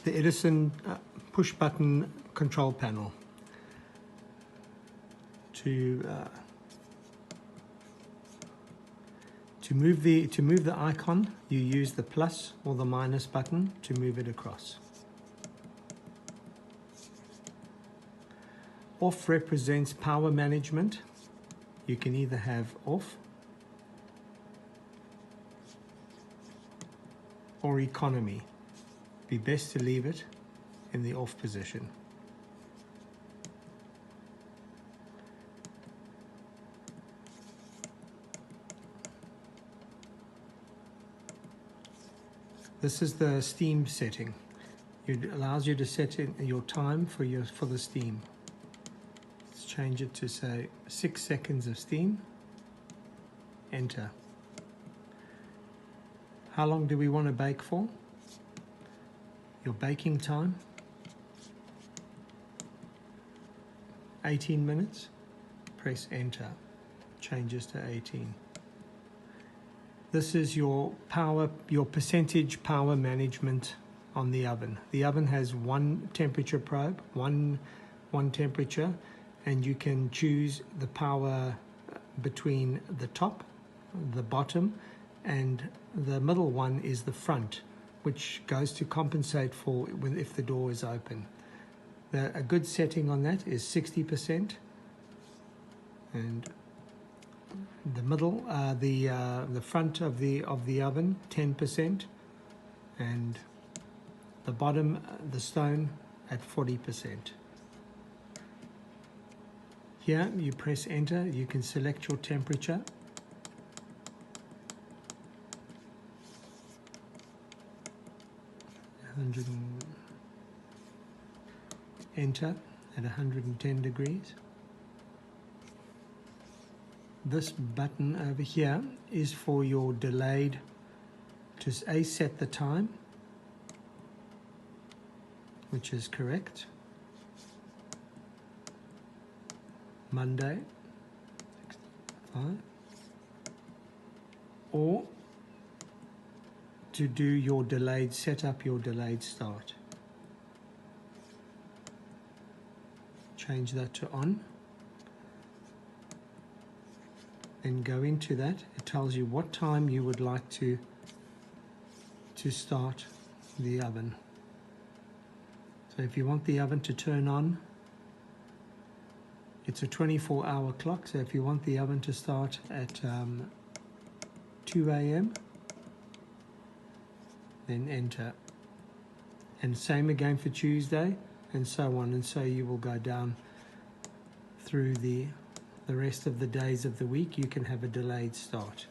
the Edison push button control panel. To move the icon, you use the plus or the minus button to move it across. Off represents power management. You can either have off or economy. Be best to leave it in the off position. This is the steam setting. It allows you to set in your time for the steam. Let's change it to say 6 seconds of steam. Enter. How long do we want to bake for? Your baking time, 18 minutes. Press enter. Changes to 18. This is your percentage power management on the oven. The oven has one temperature probe, one temperature, and you can choose the power between the top, the bottom, and the middle one is the front, which goes to compensate for if the door is open. A good setting on that is 60%, and the middle, the front of the oven 10%, and the bottom, the stone, at 40%. Here you press enter. You can select your temperature. Enter at 110 degrees. This button over here is for your delayed, to set the time, which is correct. Monday, 65. Or to do your delayed, set up your delayed start. Change that to on. Then go into that. It tells you what time you would like to start the oven. So if you want the oven to turn on, it's a 24-hour clock. So if you want the oven to start at 2 a.m., then enter. And same again for Tuesday, and so on. And so you will go down through the rest of the days of the week. You can have a delayed start.